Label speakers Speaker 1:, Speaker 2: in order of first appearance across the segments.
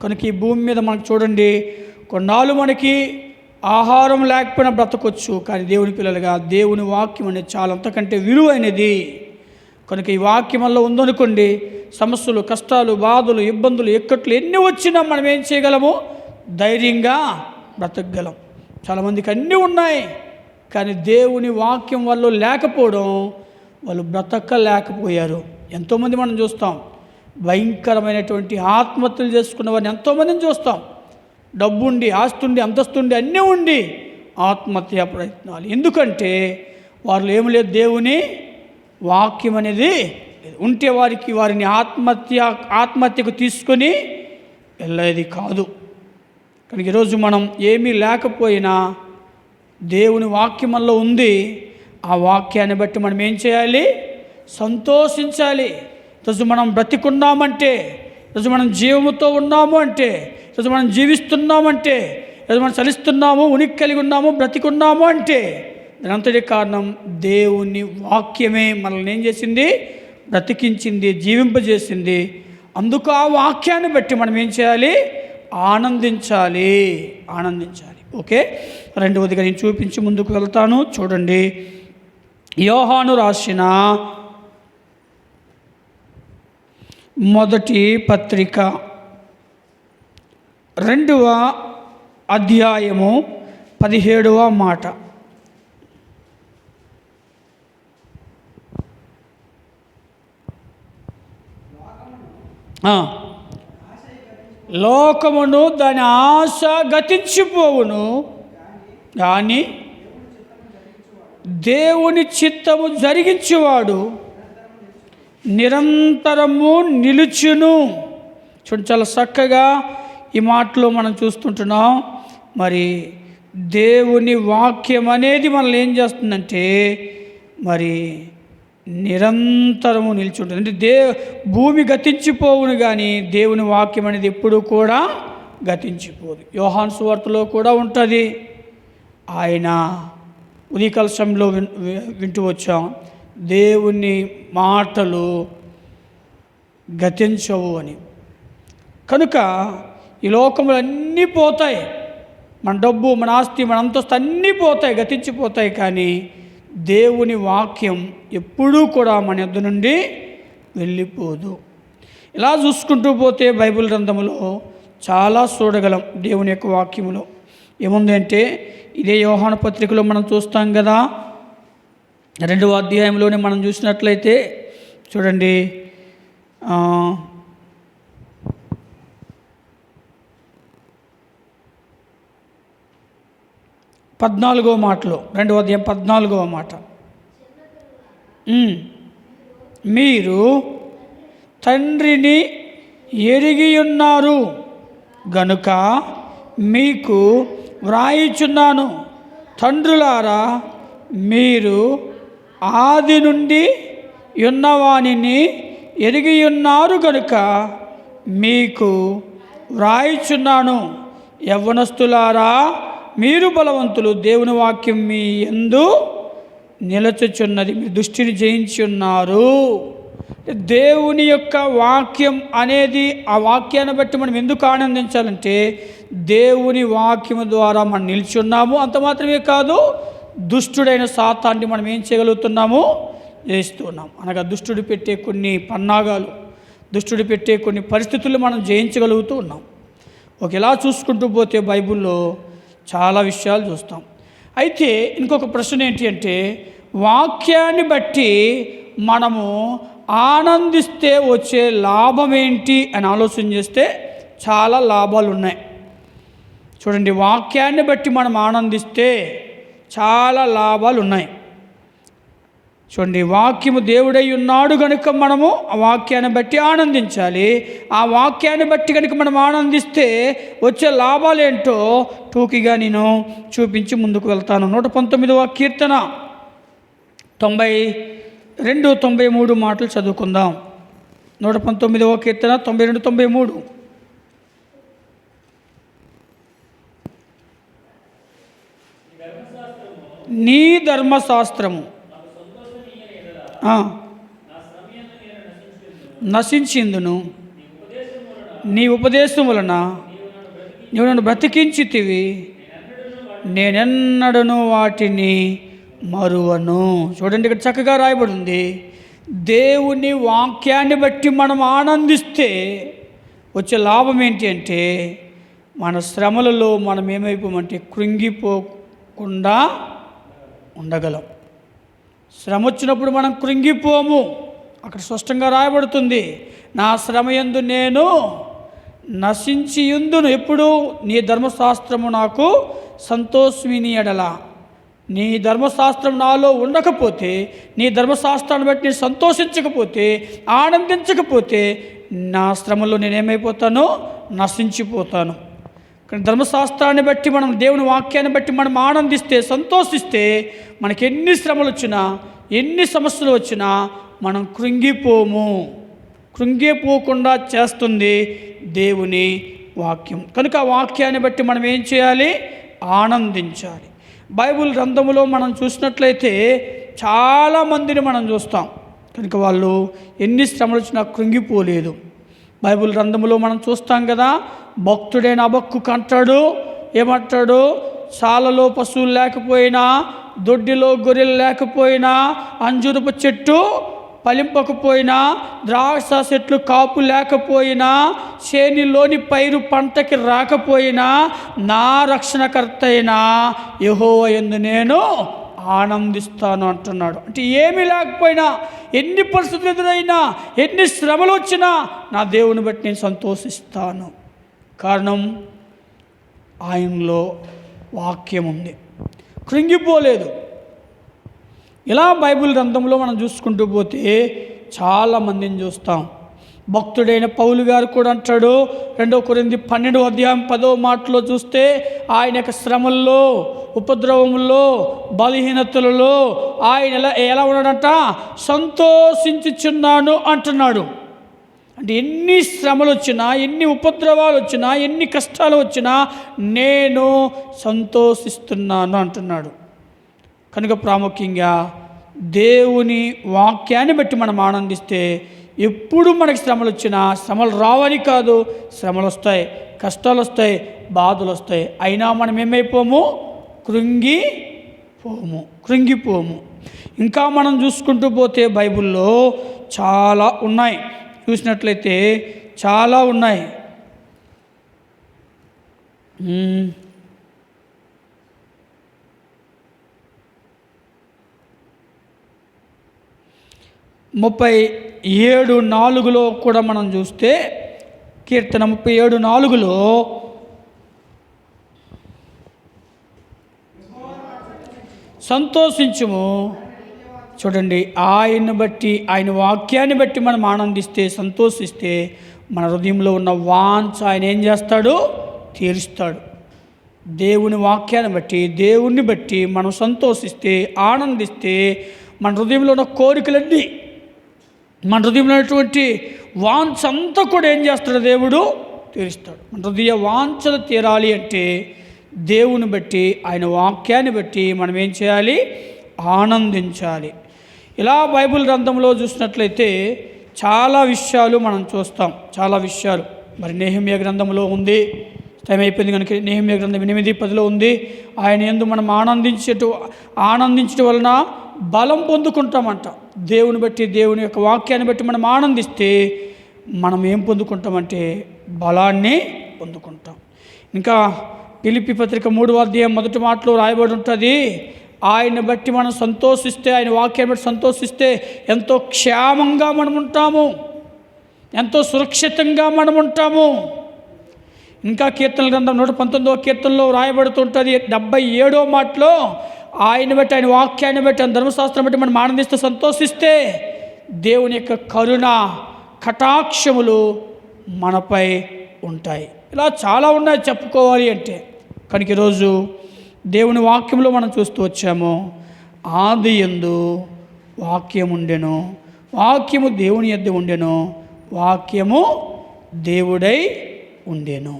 Speaker 1: కనుక ఈ భూమి మీద మనకు చూడండి, కొన్నాళ్ళు మనకి ఆహారం లేకపోయినా బ్రతకొచ్చు, కానీ దేవుని పిల్లలుగా దేవుని వాక్యం అనేది చాలా అంతకంటే విలువైనది. కనుక ఈ వాక్యం వల్ల ఉందనుకోండి, సమస్యలు, కష్టాలు, బాధలు, ఇబ్బందులు, ఇక్కట్లు ఎన్ని వచ్చినా మనం ఏం చేయగలము? ధైర్యంగా బ్రతకగలం. చాలామందికి అన్నీ ఉన్నాయి, కానీ దేవుని వాక్యం వల్ల లేకపోవడం, వాళ్ళు బ్రతకలేకపోయారు. ఎంతోమంది మనం చూస్తాం, భయంకరమైనటువంటి ఆత్మహత్యలు చేసుకున్న వారిని ఎంతోమందిని చూస్తాం. డబ్బుండి, ఆస్తుండి, అంతస్తుండి, అన్నీ ఉండి ఆత్మహత్యా ప్రయత్నాలు. ఎందుకంటే వారిలో ఏమి లేదు, దేవుని వాక్యం అనేది ఉంటే వారిని ఆత్మహత్యకు తీసుకొని వెళ్ళేది కాదు. కనుక ఈరోజు మనం ఏమీ లేకపోయినా దేవుని వాక్యమంలో ఉంది. ఆ వాక్యాన్ని బట్టి మనం ఏం చేయాలి? సంతోషించాలి. ఈరోజు మనం బ్రతికున్నామంటే, ఈరోజు మనం జీవముతో ఉన్నాము అంటే, ఈరోజు మనం జీవిస్తున్నామంటే, ఈరోజు మనం చలిస్తున్నాము, ఉనికి కలిగి ఉన్నాము, బ్రతికున్నాము అంటే దానంతటి కారణం దేవుని వాక్యమే మనల్ని ఏం చేసింది? బ్రతికించింది, జీవింపజేసింది. అందుకు ఆ వాక్యాన్ని బట్టి మనం ఏం చేయాలి? ఆనందించాలి. ఓకే, రెండవదిగా నేను చూపించి ముందుకు వెళ్తాను. చూడండి, యోహాను రాసిన మొదటి పత్రిక 2వ అధ్యాయము 17వ మాట. లోకమును దాని ఆశ గతించిపోవును, కానీ దేవుని చిత్తము జరిగించేవాడు నిరంతరము నిలుచును. చూడండి, చాలా చక్కగా ఈ మాటలో మనం చూస్తుంటున్నాం. మరి దేవుని వాక్యం అనేది మనల్ని ఏం చేస్తుందంటే, మరి నిరంతరము నిలిచుంటుంది. అంటే భూమి గతించిపోవును, కానీ దేవుని వాక్యం అనేది ఎప్పుడూ కూడా గతించిపోదు. యోహాను సువార్తలో కూడా ఉంటుంది. ఆయన ఉదయకాల సమయంలో వింటూ వచ్చాం, దేవుని మాటలు గతించవు అని. కనుక ఈ లోకములు అన్నీ పోతాయి, మన డబ్బు, మన ఆస్తి, మన అంతస్తు అన్నీ పోతాయి, గతించిపోతాయి. కానీ దేవుని వాక్యం ఎప్పుడూ కూడా మన యొద్ద నుండి వెళ్ళిపోదు. ఇలా చూసుకుంటూ పోతే బైబిల్ గ్రంథంలో చాలా చూడగలం. దేవుని యొక్క వాక్యములో ఏముంది అంటే, ఇదే యోహాను పత్రికలో మనం చూస్తాం కదా, 2వ అధ్యాయంలోనే మనం చూసినట్లయితే చూడండి, 14వ మాటలో, 2వ అధ్యాయం 14వ మాట, మీరు తండ్రిని ఎరిగి ఉన్నారు గనుక మీకు వ్రాయిచున్నాను. తండ్రులారా, మీరు ఆది నుండి ఉన్నవానిని ఎరిగి ఉన్నారు గనుక మీకు వ్రాయిచున్నాను. యవ్వనస్తులారా, మీరు బలవంతులు, దేవుని వాక్యం మీ యందు నిలచుచున్నది, మీరు దుష్టిని జయించి ఉన్నారు. దేవుని యొక్క వాక్యం అనేది, ఆ వాక్యాన్ని బట్టి మనం ఎందుకు ఆనందించాలంటే, దేవుని వాక్యము ద్వారా మనం నిల్చున్నాము. అంత మాత్రమే కాదు, దుష్టుడైన సాతాన్ని మనం ఏం చేయగలుగుతున్నాము? జయిస్తున్నాం. అనగా దుష్టుడు పెట్టే కొన్ని పన్నాగాలు, దుష్టుడు పెట్టే కొన్ని పరిస్థితులు మనం జయించగలుగుతూ ఉన్నాం. ఒకేలా చూసుకుంటూ పోతే బైబిల్లో చాలా విషయాలు చూస్తాం. అయితే ఇంకొక ప్రశ్న ఏంటి అంటే, వాక్యాన్ని బట్టి మనము ఆనందిస్తే వచ్చే లాభం ఏంటి అని ఆలోచన చేస్తే చాలా లాభాలు ఉన్నాయి. చూడండి, వాక్యాన్ని బట్టి మనం ఆనందిస్తే చాలా లాభాలు ఉన్నాయి. చూడండి, వాక్యము దేవుడై ఉన్నాడు కనుక మనము ఆ వాక్యాన్ని బట్టి ఆనందించాలి. ఆ వాక్యాన్ని బట్టి కనుక మనం ఆనందిస్తే వచ్చే లాభాలు ఏంటో టూకీగా నేను చూపించి ముందుకు వెళ్తాను. 119వ కీర్తన 92, 93 మాటలు చదువుకుందాం. 119వ కీర్తన 92, 93. నీ ధర్మశాస్త్రము నశించిందును, నీ ఉపదేశం వలన నీవు నన్ను బ్రతికించితివి, నేనెన్నడను వాటిని మరువను. చూడండి, ఇక్కడ చక్కగా రాయబడి ఉంది. దేవుని వాక్యాన్ని బట్టి మనం ఆనందిస్తే వచ్చే లాభం ఏంటి అంటే, మన శ్రమలలో మనం ఏమైపోమంటే కృంగిపోకుండా ఉండగలం. శ్రమ వచ్చినప్పుడు మనం కృంగిపోము. అక్కడ స్పష్టంగా రాయబడుతుంది, నా శ్రమ యందు నేను నశించియుందును. ఎప్పుడు? నీ ధర్మశాస్త్రము నాకు సంతోషమిని ఎడల. నీ ధర్మశాస్త్రం నాలో ఉండకపోతే, నీ ధర్మశాస్త్రాన్ని బట్టి నేను సంతోషించకపోతే, ఆనందించకపోతే, నా శ్రమలో నేనేమైపోతాను? నశించిపోతాను. కానీ ధర్మశాస్త్రాన్ని బట్టి మనం, దేవుని వాక్యాన్ని బట్టి మనం ఆనందిస్తే, సంతోషిస్తే, మనకి ఎన్ని శ్రమలు వచ్చినా, ఎన్ని సమస్యలు వచ్చినా మనం కృంగిపోము. కృంగిపోకుండా చేస్తుంది దేవుని వాక్యం. కనుక ఆ వాక్యాన్ని బట్టి మనం ఏం చేయాలి? ఆనందించాలి. బైబిల్ గ్రంథములో మనం చూసినట్లయితే చాలామందిని మనం చూస్తాం. కనుక వాళ్ళు ఎన్ని శ్రమలు వచ్చినా కృంగిపోలేదు. బైబిల్ గ్రంథములో మనం చూస్తాం కదా, భక్తుడైన హబక్కూకు అంటాడు, ఏమంటాడు? సాలలో పశువులు లేకపోయినా, దొడ్డిలో గొర్రెలు లేకపోయినా, అంజూరపు చెట్టు ఫలింపకపోయినా, ద్రాక్ష చెట్లు కాపు లేకపోయినా, చేనిలోని పైరు పంటకి రాకపోయినా, నా రక్షణకర్త అయిన యెహోవా యందు నేను ఆనందిస్తాను అంటున్నాడు. అంటే ఏమీ లేకపోయినా, ఎన్ని పరిస్థితులు ఎదురైనా, ఎన్ని శ్రమలు వచ్చినా నా దేవుని బట్టి నేను సంతోషిస్తాను. కారణం ఆయనలో వాక్యం ఉంది, కృంగిపోలేదు. ఇలా బైబిల్ గ్రంథంలో మనం చూసుకుంటూ పోతే చాలామందిని చూస్తాం. భక్తుడైన పౌలు గారు కూడా అంటాడు, 2 కొరింథీ 12:10 చూస్తే, ఆయన యొక్క శ్రమల్లో, ఉపద్రవముల్లో, బలహీనతలలో ఆయన ఎలా ఉన్నాడంట? సంతోషించుచున్నాను అంటున్నాడు. అంటే ఎన్ని శ్రమలు వచ్చినా, ఎన్ని ఉపద్రవాలు వచ్చినా, ఎన్ని కష్టాలు వచ్చినా నేను సంతోషిస్తున్నాను అంటున్నాడు. కనుక ప్రాముఖ్యంగా దేవుని వాక్యాన్ని బట్టి మనం ఆనందిస్తే, ఎప్పుడు మనకి శ్రమలు వచ్చినా, శ్రమలు రావని కాదు, శ్రమలు వస్తాయి, కష్టాలు వస్తాయి, బాధలు వస్తాయి, అయినా మనం ఏమైపోము? కృంగిపోము. ఇంకా మనం చూసుకుంటూ పోతే బైబిల్లో చాలా ఉన్నాయి. చూసినట్లయితే చాలా ఉన్నాయి. 37:4 కూడా మనం చూస్తే, కీర్తన 37:4 సంతోషించుము. చూడండి, ఆయన్ని బట్టి, ఆయన వాక్యాన్ని బట్టి మనం ఆనందిస్తే, సంతోషిస్తే, మన హృదయంలో ఉన్న వాంఛ ఆయన ఏం చేస్తాడు? తీరుస్తాడు. దేవుని వాక్యాన్ని బట్టి, దేవుణ్ణి బట్టి మనం సంతోషిస్తే, ఆనందిస్తే, మన హృదయంలో ఉన్న కోరికలన్నీ, మన హృదయంలో ఉన్నటువంటి వాంఛ అంతా కూడా ఏం చేస్తాడు? దేవుడు తీరుస్తాడు. మన హృదయ వాంఛలు తీరాలి అంటే దేవుని బట్టి, ఆయన వాక్యాన్ని బట్టి మనం ఏం చేయాలి? ఆనందించాలి. ఇలా బైబిల్ గ్రంథంలో చూసినట్లయితే చాలా విషయాలు మనం చూస్తాం. చాలా విషయాలు మరి నెహెమ్యా గ్రంథంలో ఉంది. టైం అయిపోయింది కనుక నెహెమ్యా గ్రంథం 8:10 ఉంది. ఆయన యందు మనం ఆనందించడం వలన బలం పొందుకుంటామంట. దేవుని బట్టి, దేవుని యొక్క వాక్యాన్ని బట్టి మనం ఆనందిస్తే మనం ఏం పొందుకుంటామంటే బలాన్ని పొందుకుంటాం. ఇంకా ఫిలిప్పీ పత్రిక 3:1 రాయబడి ఉంటుంది, ఆయన్ని బట్టి మనం సంతోషిస్తే, ఆయన వాక్యాన్ని బట్టి సంతోషిస్తే ఎంతో క్షేమంగా మనం ఉంటాము, ఎంతో సురక్షితంగా మనం ఉంటాము. ఇంకా కీర్తనల గ్రంథం 119వ కీర్తనలో రాయబడుతుంటుంది 77వ మాటలో, ఆయన బట్టి, ఆయన వాక్యాన్ని బట్టి, ఆయన ధర్మశాస్త్రం బట్టి మనం ఆనందిస్తే, సంతోషిస్తే దేవుని యొక్క కరుణ కటాక్షములు మనపై ఉంటాయి. ఇలా చాలా ఉన్నాయి చెప్పుకోవాలి అంటే. కనుక ఈరోజు దేవుని వాక్యంలో మనం చూస్తూ వచ్చాము, ఆదియందు వాక్యం ఉండెను, వాక్యము దేవుని యొద్ద ఉండెను, వాక్యము దేవుడై ఉండెను.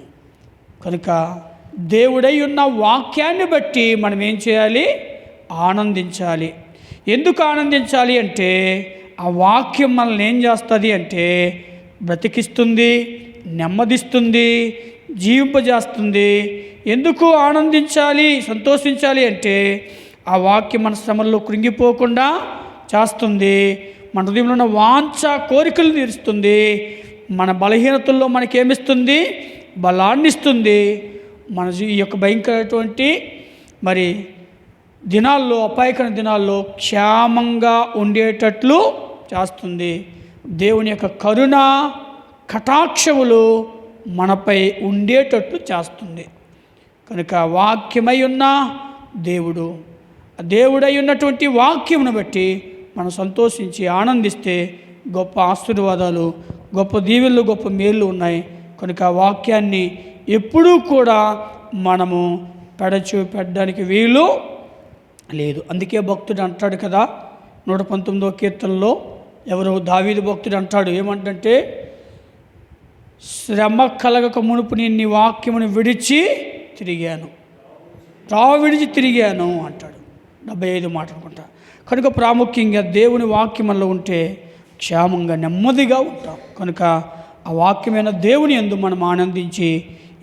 Speaker 1: కనుక దేవుడై ఉన్న వాక్యాన్ని బట్టి మనం ఏం చేయాలి? ఆనందించాలి. ఎందుకు ఆనందించాలి అంటే, ఆ వాక్యం మనల్ని ఏం చేస్తుంది అంటే బ్రతికిస్తుంది, నెమ్మదిస్తుంది, జీవింపజేస్తుంది. ఎందుకు ఆనందించాలి, సంతోషించాలి అంటే ఆ వాక్యం మన శ్రమల్లో కృంగిపోకుండా చేస్తుంది. మన హృదయంలో ఉన్న వాంఛ కోరికలు తీరుస్తుంది. మన బలహీనతల్లో మనకేమిస్తుంది? బలాన్ని ఇస్తుంది. మన ఈ యొక్క భయంకరమైనటువంటి మరి దినాల్లో, అపాయకర దినాల్లో క్షేమంగా ఉండేటట్లు చేస్తుంది. దేవుని యొక్క కరుణ కటాక్షములు మనపై ఉండేటట్లు చేస్తుంది. కనుక వాక్యమై ఉన్న దేవుడై ఉన్నటువంటి వాక్యమును బట్టి మనం సంతోషించి ఆనందిస్తే గొప్ప ఆశీర్వాదాలు, గొప్ప దీవెనలు, గొప్ప మేళ్ళు ఉన్నాయి. కనుక ఆ వాక్యాన్ని ఎప్పుడూ కూడా మనము పెట్టడానికి వీలు లేదు. అందుకే భక్తుడు అంటాడు కదా, 119వ కీర్తనలో ఎవరో దావీదు భక్తుడు అంటాడు, ఏమంటే శ్రమ కలగక మునుపు నేను నీ వాక్యమును విడిచి తిరిగాను అంటాడు. 75 మాట అనుకుంటా. కనుక ప్రాముఖ్యంగా దేవుని వాక్యం మనలో ఉంటే క్షేమంగా నెమ్మదిగా ఉంటాం. కనుక ఆ వాక్యమైన దేవుని యందు మనం ఆనందించి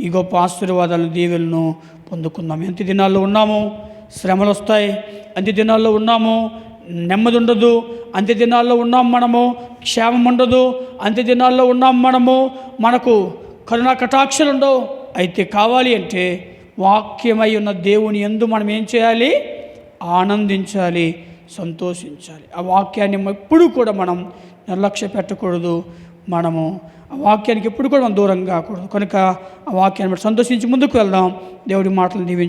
Speaker 1: ఈ గొప్ప ఆశీర్వాదాలను, దీవెలను పొందుకుందాం. ఎంత దినాల్లో ఉన్నాము, శ్రమలు వస్తాయి. అంత్య దినాల్లో ఉన్నాము, నెమ్మది ఉండదు. అంత్య దినాల్లో ఉన్నాం మనము, క్షేమం ఉండదు. అంత్య దినాల్లో ఉన్నాం మనము, మనకు కరుణా కటాక్షలు ఉండవు. అయితే కావాలి అంటే వాక్యమై ఉన్న దేవుని యందు మనం ఏం చేయాలి? ఆనందించాలి, సంతోషించాలి. ఆ వాక్యాన్ని ఎప్పుడు కూడా మనం నిర్లక్ష్య పెట్టకూడదు. మనము ఆ వాక్యానికి ఎప్పుడు కూడా మనం దూరం కాకూడదు. కనుక ఆ వాక్యాన్ని సంతోషించి ముందుకు వెళ్దాం. దేవుడి మాటలు దీవించి